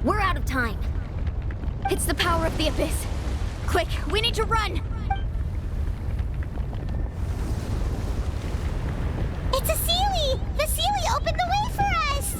We're out of time. It's the power of the Abyss. Quick, we need to run! It's a Seelie! The Seelie opened the way for us!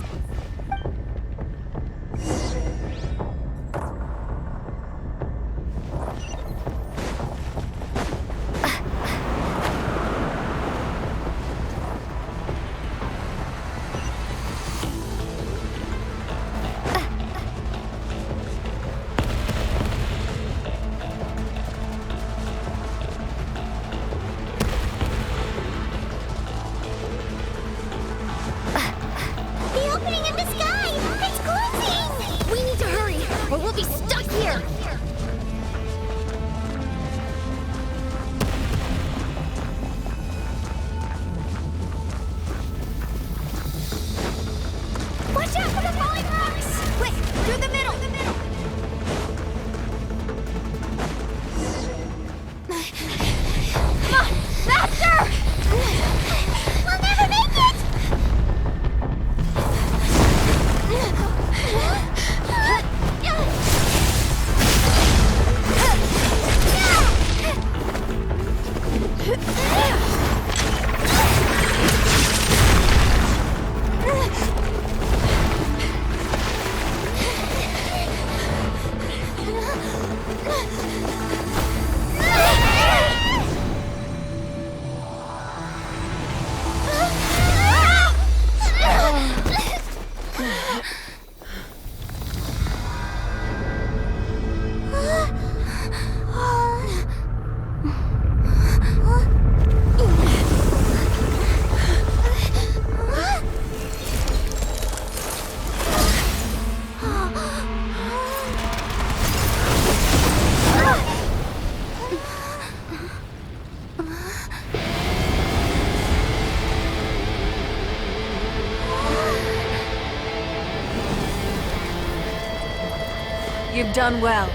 You've done well.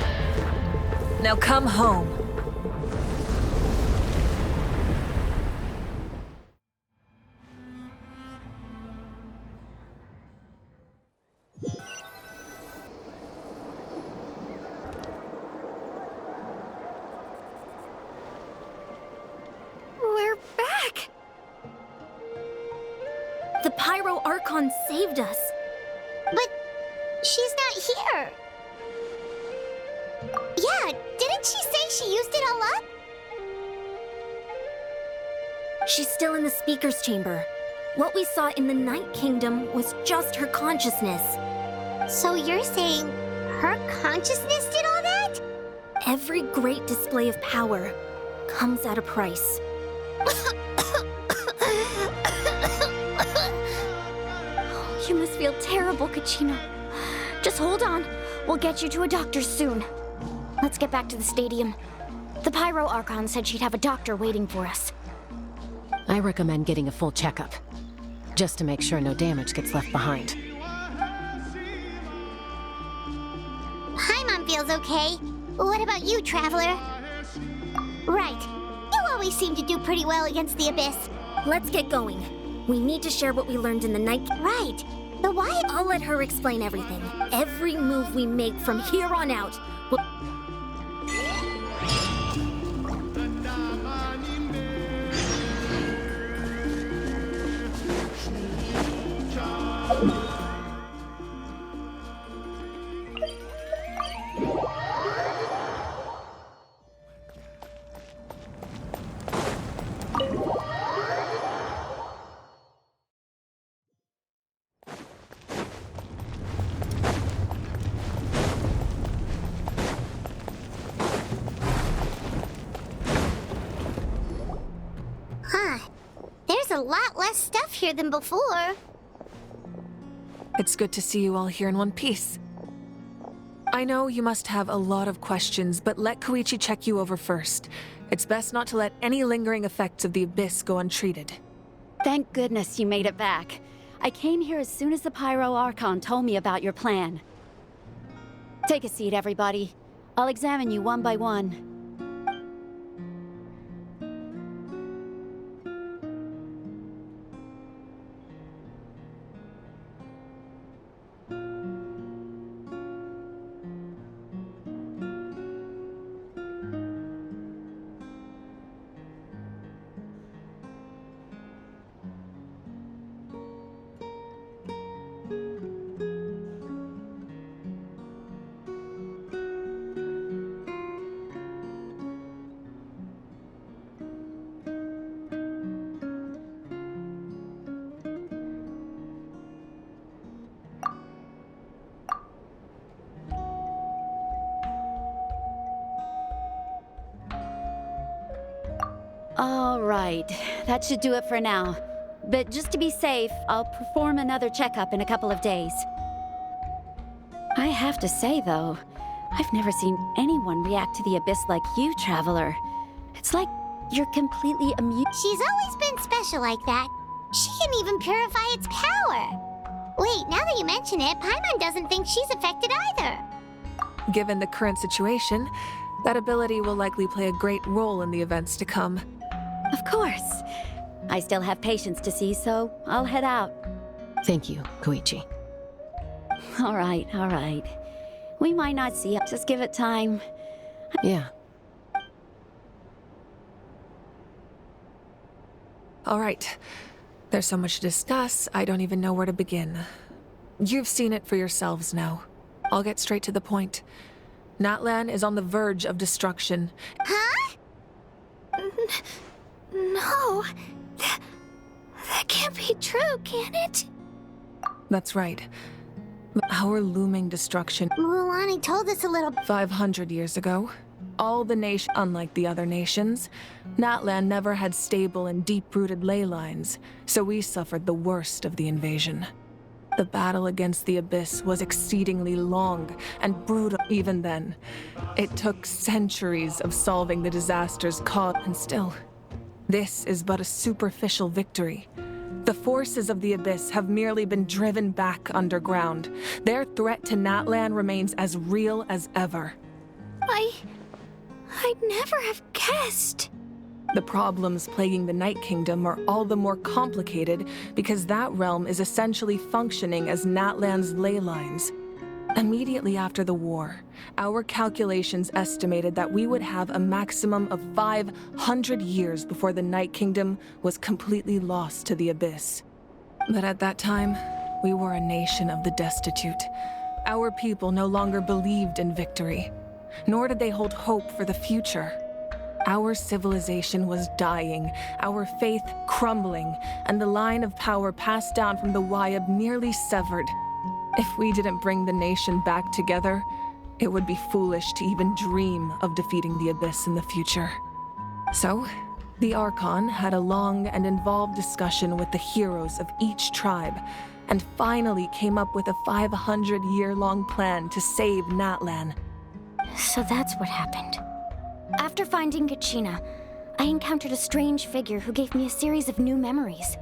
Now come home. We're back! The Pyro Archon saved us. But she's not here. Yeah, didn't she say she used it all up? She's still in the speaker's chamber. What we saw in the Night Kingdom was just her consciousness. So you're saying her consciousness did all that? Every great display of power comes at a price. You must feel terrible, Kachina. Just hold on. We'll get you to a doctor soon. Let's get back to the stadium. The Pyro Archon said she'd have a doctor waiting for us. I recommend getting a full checkup, just to make sure no damage gets left behind. Paimon feels okay. What about you, Traveler? Right. You always seem to do pretty well against the Abyss. Let's get going. We need to share what we learned in the night. Right. The why? I'll let her explain everything. Every move we make from here on out will... There's a lot less stuff here than before. It's good to see you all here in one piece. I know you must have a lot of questions, but let Koichi check you over first. It's best not to let any lingering effects of the Abyss go untreated. Thank goodness you made it back. I came here as soon as the Pyro Archon told me about your plan. Take a seat, everybody. I'll examine you one by one. All right, that should do it for now. But just to be safe, I'll perform another checkup in a couple of days. I have to say, though, I've never seen anyone react to the abyss like you, Traveler. It's like you're completely immune. She's always been special like that. She can even purify its power. Wait, now that you mention it, Paimon doesn't think she's affected either. Given the current situation, that ability will likely play a great role in the events to come. Of course. I still have patients to see, so I'll head out. Thank you, Koichi. All right, all right. We might not see it. Just give it time. Yeah. All right. There's so much to discuss, I don't even know where to begin. You've seen it for yourselves now. I'll get straight to the point. Natlan is on the verge of destruction. Huh? No. That can't be true, can it? That's right. Our looming destruction Mulan told us a little. 500 years ago. All the nation, unlike the other nations, Natlan never had stable and deep-rooted ley lines, so we suffered the worst of the invasion. The battle against the Abyss was exceedingly long and brutal even then. It took centuries of solving the disasters caused, and still, this is but a superficial victory. The forces of the Abyss have merely been driven back underground. Their threat to Natlan remains as real as ever. I'd never have guessed. The problems plaguing the Night Kingdom are all the more complicated because that realm is essentially functioning as Natlan's ley lines. Immediately after the war, our calculations estimated that we would have a maximum of 500 years before the Night Kingdom was completely lost to the Abyss. But at that time, we were a nation of the destitute. Our people no longer believed in victory, nor did they hold hope for the future. Our civilization was dying, our faith crumbling, and the line of power passed down from the Wayab nearly severed. If we didn't bring the nation back together, it would be foolish to even dream of defeating the Abyss in the future. So, the Archon had a long and involved discussion with the heroes of each tribe, and finally came up with a 500-year-long plan to save Natlan. So that's what happened. After finding Kachina, I encountered a strange figure who gave me a series of new memories.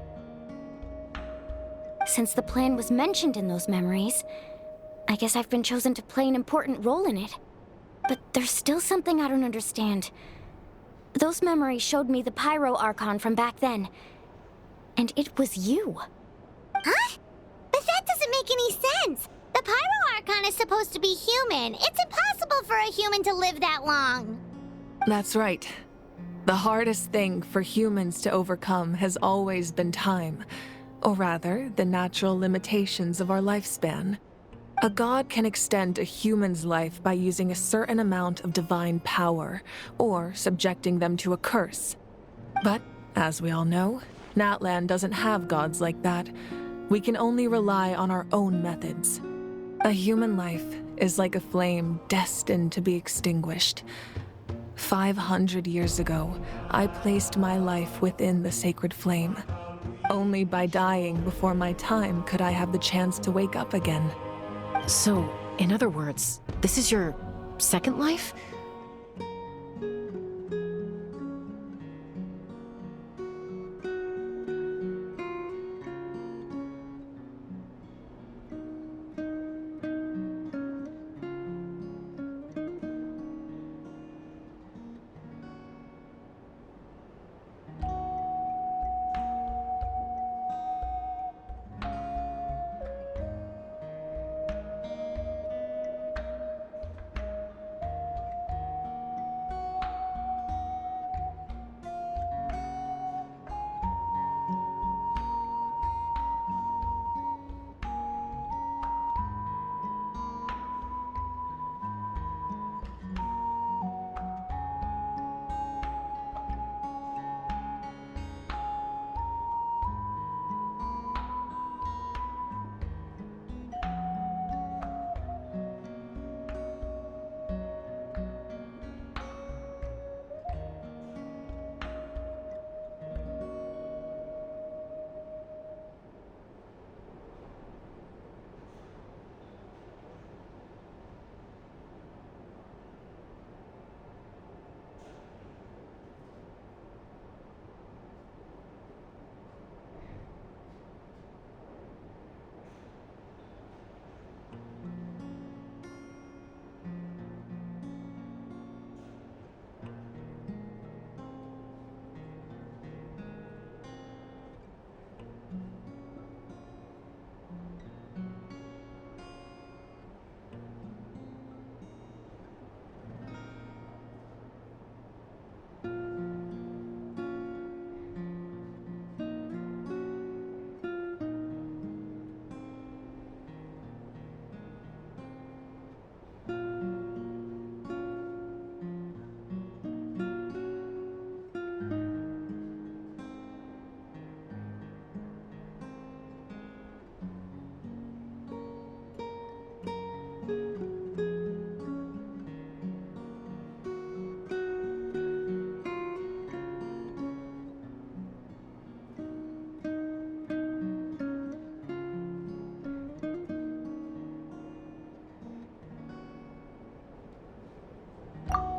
Since the plan was mentioned in those memories, I guess I've been chosen to play an important role in it. But there's still something I don't understand. Those memories showed me the Pyro Archon from back then. And it was you. Huh? But that doesn't make any sense. The Pyro Archon is supposed to be human. It's impossible for a human to live that long. That's right. The hardest thing for humans to overcome has always been time. Or rather, the natural limitations of our lifespan. A god can extend a human's life by using a certain amount of divine power, or subjecting them to a curse. But, as we all know, Natlan doesn't have gods like that. We can only rely on our own methods. A human life is like a flame destined to be extinguished. 500 years ago, I placed my life within the sacred flame. Only by dying before my time could I have the chance to wake up again. So, in other words, this is your second life?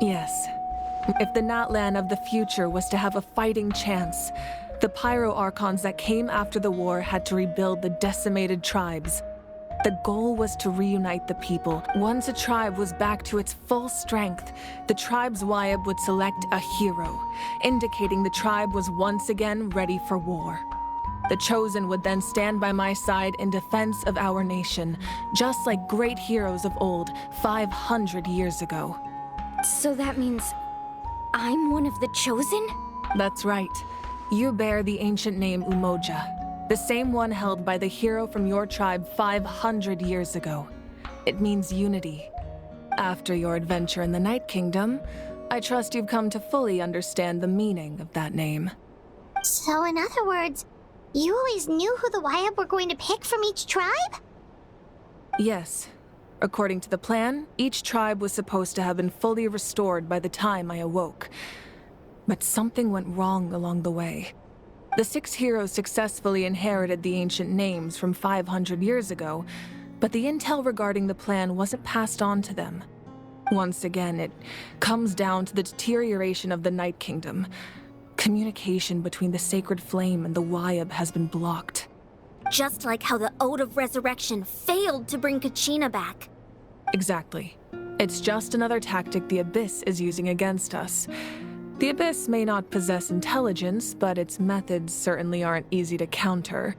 Yes. If the Natlan of the future was to have a fighting chance, the Pyro Archons that came after the war had to rebuild the decimated tribes. The goal was to reunite the people. Once a tribe was back to its full strength, the tribe's Wyab would select a hero, indicating the tribe was once again ready for war. The Chosen would then stand by my side in defense of our nation, just like great heroes of old, 500 years ago. So that means I'm one of the Chosen? That's right. You bear the ancient name Umoja, the same one held by the hero from your tribe 500 years ago. It means unity. After your adventure in the Night Kingdom, I trust you've come to fully understand the meaning of that name. So in other words, you always knew who the Wyab were going to pick from each tribe? Yes. According to the plan, each tribe was supposed to have been fully restored by the time I awoke. But something went wrong along the way. The 6 heroes successfully inherited the ancient names from 500 years ago, but the intel regarding the plan wasn't passed on to them. Once again, it comes down to the deterioration of the Night Kingdom. Communication between the Sacred Flame and the Wyab has been blocked. Just like how the Ode of Resurrection failed to bring Kachina back. Exactly. It's just another tactic the Abyss is using against us. The Abyss may not possess intelligence, but its methods certainly aren't easy to counter.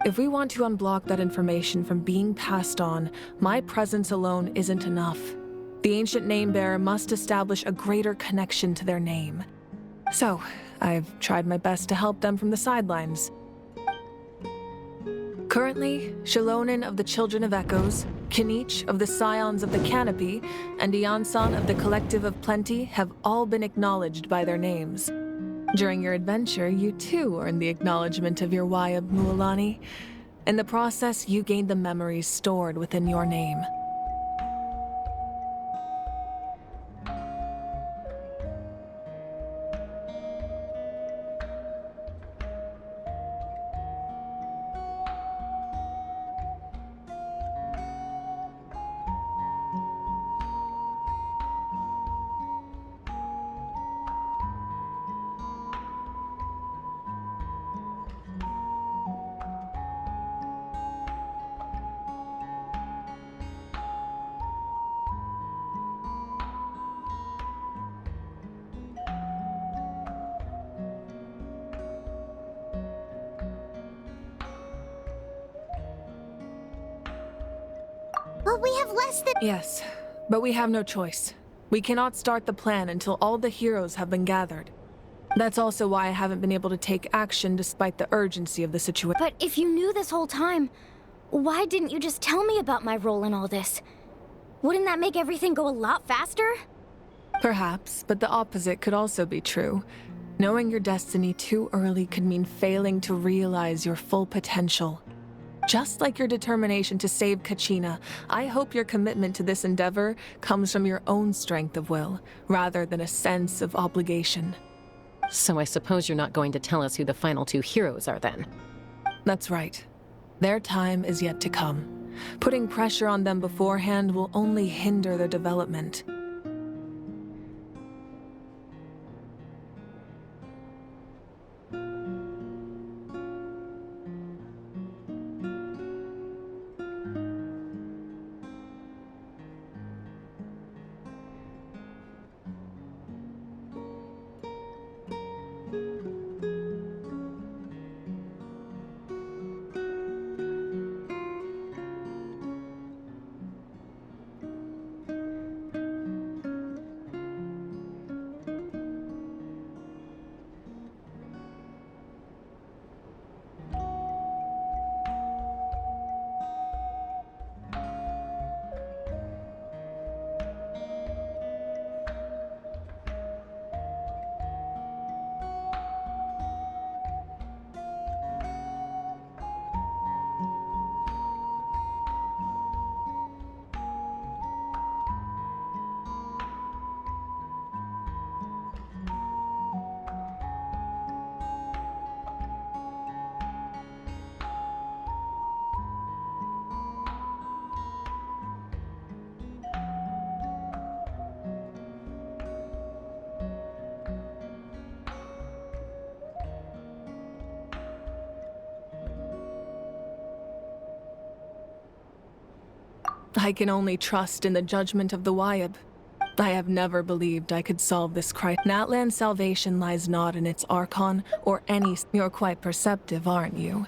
If we want to unblock that information from being passed on, my presence alone isn't enough. The ancient name-bearer must establish a greater connection to their name. So, I've tried my best to help them from the sidelines. Currently, Shilonin of the Children of Echoes, Kinich of the Scions of the Canopy, and Iansan of the Collective of Plenty have all been acknowledged by their names. During your adventure, you too earned the acknowledgement of your Wyab, Mualani. In the process, you gained the memories stored within your name. But we have less than... Yes, but we have no choice. We cannot start the plan until all the heroes have been gathered. That's also why I haven't been able to take action despite the urgency of the situation. But if you knew this whole time, why didn't you just tell me about my role in all this? Wouldn't that make everything go a lot faster? Perhaps, but the opposite could also be true. Knowing your destiny too early could mean failing to realize your full potential. Just like your determination to save Kachina, I hope your commitment to this endeavor comes from your own strength of will, rather than a sense of obligation. So I suppose you're not going to tell us who the final 2 heroes are then? That's right. Their time is yet to come. Putting pressure on them beforehand will only hinder their development. I can only trust in the judgment of the Wyab. I have never believed I could solve this crisis. Natlan's salvation lies not in its Archon or any... You're quite perceptive, aren't you?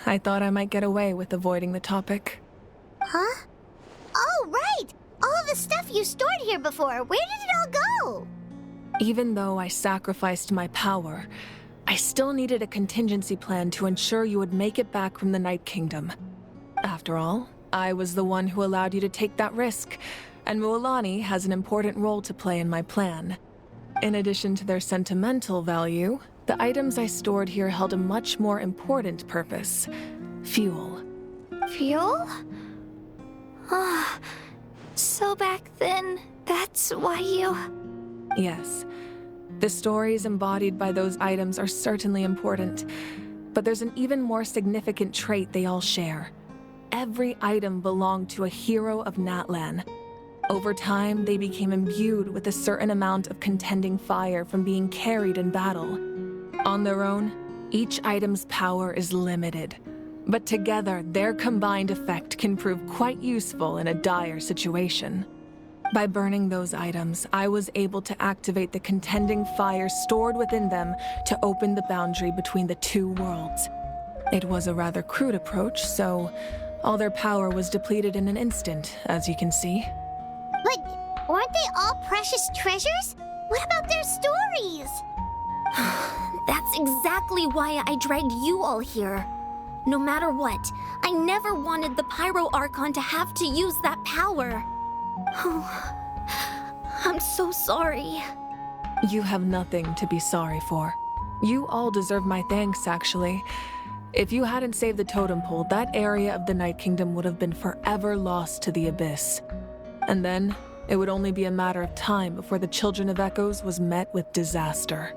I thought I might get away with avoiding the topic. Huh? Oh, right! All of the stuff you stored here before, where did it all go? Even though I sacrificed my power, I still needed a contingency plan to ensure you would make it back from the Night Kingdom. After all, I was the one who allowed you to take that risk, and Mualani has an important role to play in my plan. In addition to their sentimental value, the items I stored here held a much more important purpose: fuel. Fuel? Ah, so back then, that's why you... Yes. The stories embodied by those items are certainly important, but there's an even more significant trait they all share. Every item belonged to a hero of Natlan. Over time, they became imbued with a certain amount of contending fire from being carried in battle. On their own, each item's power is limited, but together, their combined effect can prove quite useful in a dire situation. By burning those items, I was able to activate the contending fire stored within them to open the boundary between the two worlds. It was a rather crude approach, so all their power was depleted in an instant, as you can see. But weren't they all precious treasures? What about their stories? That's exactly why I dragged you all here. No matter what, I never wanted the Pyro Archon to have to use that power. Oh, I'm so sorry. You have nothing to be sorry for. You all deserve my thanks, actually. If you hadn't saved the totem pole, that area of the Night Kingdom would have been forever lost to the Abyss. And then, it would only be a matter of time before the Children of Echoes was met with disaster.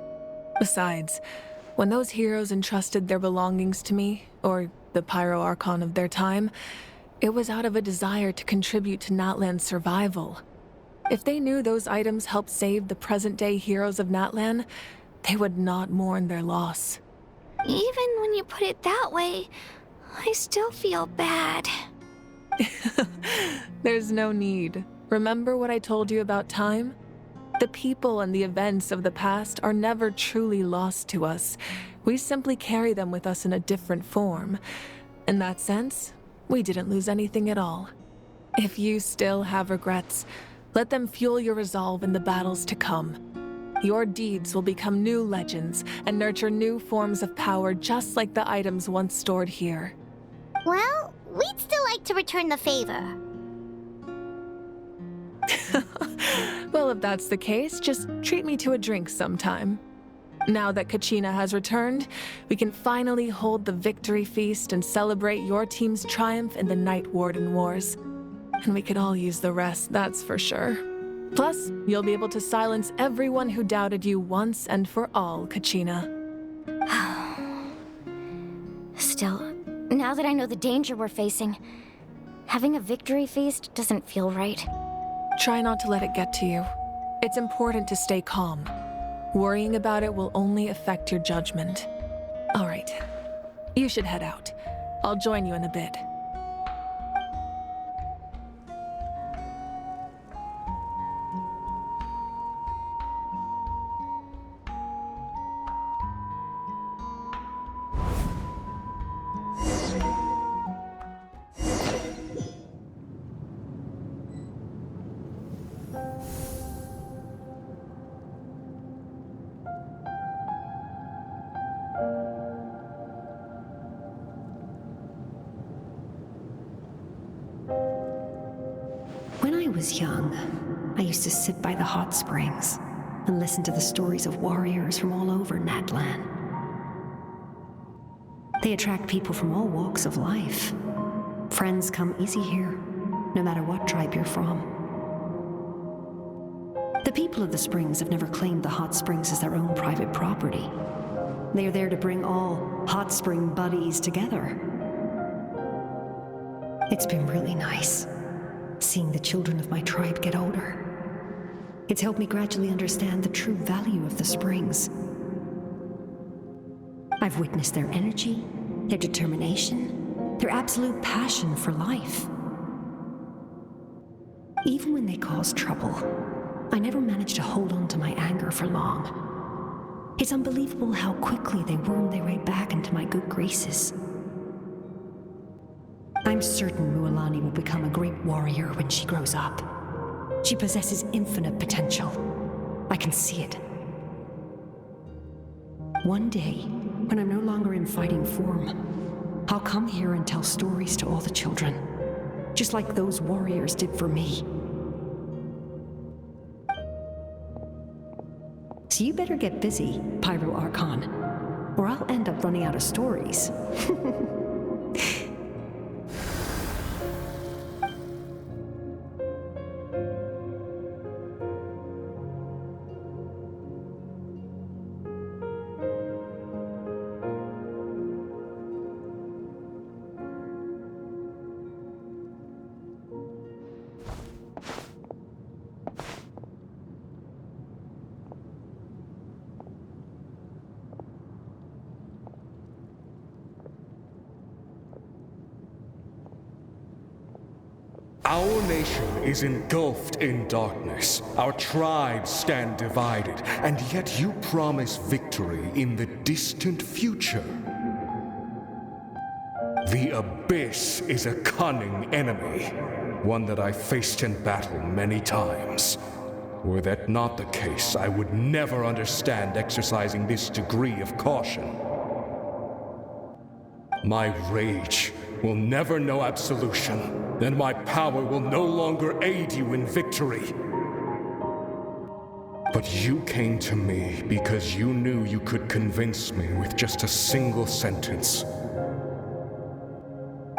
Besides, when those heroes entrusted their belongings to me, or the Pyro Archon of their time, it was out of a desire to contribute to Natlan's survival. If they knew those items helped save the present-day heroes of Natlan, they would not mourn their loss. Even when you put it that way, I still feel bad. There's no need. Remember what I told you about time? The people and the events of the past are never truly lost to us. We simply carry them with us in a different form. In that sense, we didn't lose anything at all. If you still have regrets, let them fuel your resolve in the battles to come. Your deeds will become new legends and nurture new forms of power just like the items once stored here. Well, we'd still like to return the favor. Well, if that's the case, just treat me to a drink sometime. Now that Kachina has returned, we can finally hold the victory feast and celebrate your team's triumph in the Night Warden Wars. And we could all use the rest, that's for sure. Plus, you'll be able to silence everyone who doubted you once and for all, Kachina. Still, now that I know the danger we're facing, having a victory feast doesn't feel right. Try not to let it get to you. It's important to stay calm. Worrying about it will only affect your judgment. All right, you should head out. I'll join you in a bit. When I was young, I used to sit by the hot springs and listen to the stories of warriors from all over Natlan. They attract people from all walks of life. Friends come easy here, no matter what tribe you're from. The people of the springs have never claimed the hot springs as their own private property. They are there to bring all hot spring buddies together. It's been really nice, seeing the children of my tribe get older. It's helped me gradually understand the true value of the springs. I've witnessed their energy, their determination, their absolute passion for life. Even when they cause trouble, I never managed to hold on to my anger for long. It's unbelievable how quickly they worm their way back into my good graces. I'm certain Mualani will become a great warrior when she grows up. She possesses infinite potential. I can see it. One day, when I'm no longer in fighting form, I'll come here and tell stories to all the children, just like those warriors did for me. So you better get busy, Pyro Archon, or I'll end up running out of stories. Our nation is engulfed in darkness. Our tribes stand divided, and yet you promise victory in the distant future. The Abyss is a cunning enemy, one that I faced in battle many times. Were that not the case, I would never understand exercising this degree of caution. My rage will never know absolution, and my power will no longer aid you in victory. But you came to me because you knew you could convince me with just a single sentence.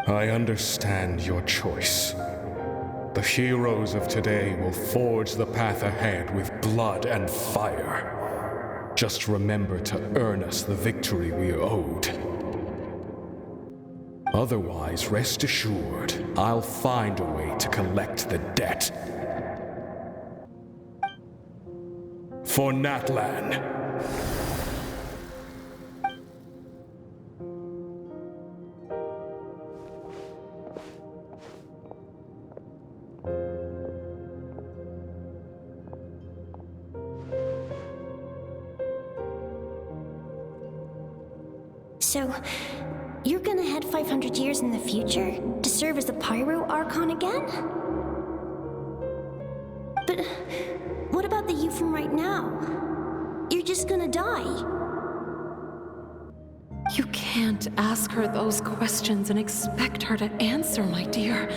I understand your choice. The heroes of today will forge the path ahead with blood and fire. Just remember to earn us the victory we owed. Otherwise, rest assured, I'll find a way to collect the debt. For Natlan. So, you're gonna head 500 years in the future to serve as the Pyro Archon again? But what about the you from right now? You're just gonna die. You can't ask her those questions and expect her to answer, my dear.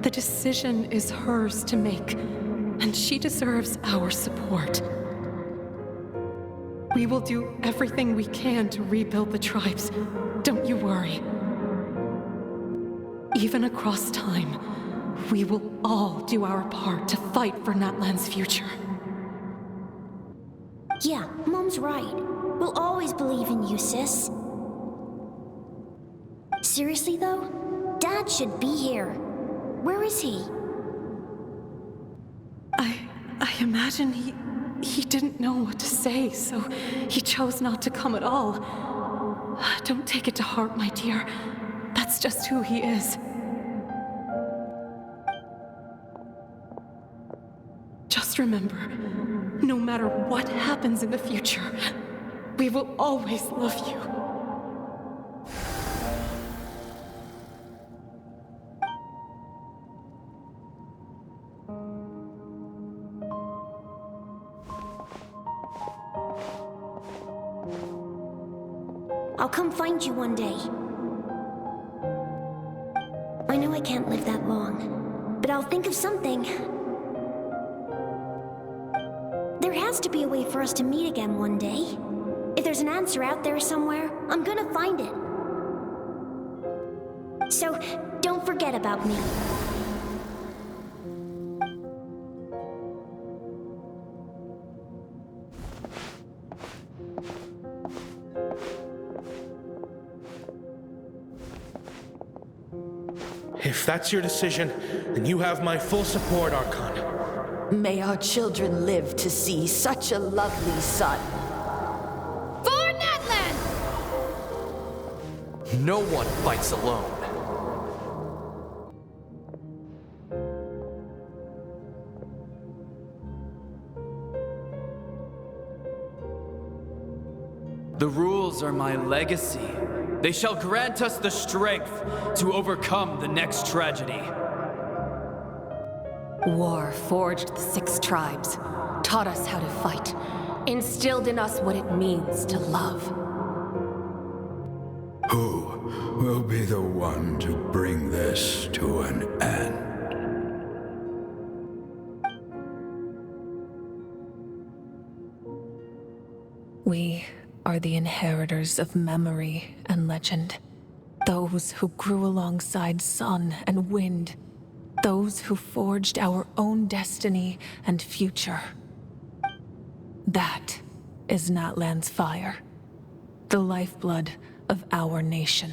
The decision is hers to make, and she deserves our support. We will do everything we can to rebuild the tribes. Don't you worry. Even across time, we will all do our part to fight for Natlan's future. Yeah, Mom's right. We'll always believe in you, sis. Seriously, though? Dad should be here. Where is he? I imagine he didn't know what to say, so he chose not to come at all. Don't take it to heart, my dear. That's just who he is. Just remember, no matter what happens in the future, we will always love you. I'll come find you one day. I know I can't live that long, but I'll think of something. There has to be a way for us to meet again one day. If there's an answer out there somewhere, I'm gonna find it. So, don't forget about me. If that's your decision, then you have my full support, Archon. May our children live to see such a lovely son. For Natlan! No one fights alone. The rules are my legacy. They shall grant us the strength to overcome the next tragedy. War forged the 6 tribes, taught us how to fight, instilled in us what it means to love. Who will be the one to bring this to an end? We are the inheritors of memory and legend. Those who grew alongside sun and wind. Those who forged our own destiny and future. That is Natlan's fire. The lifeblood of our nation.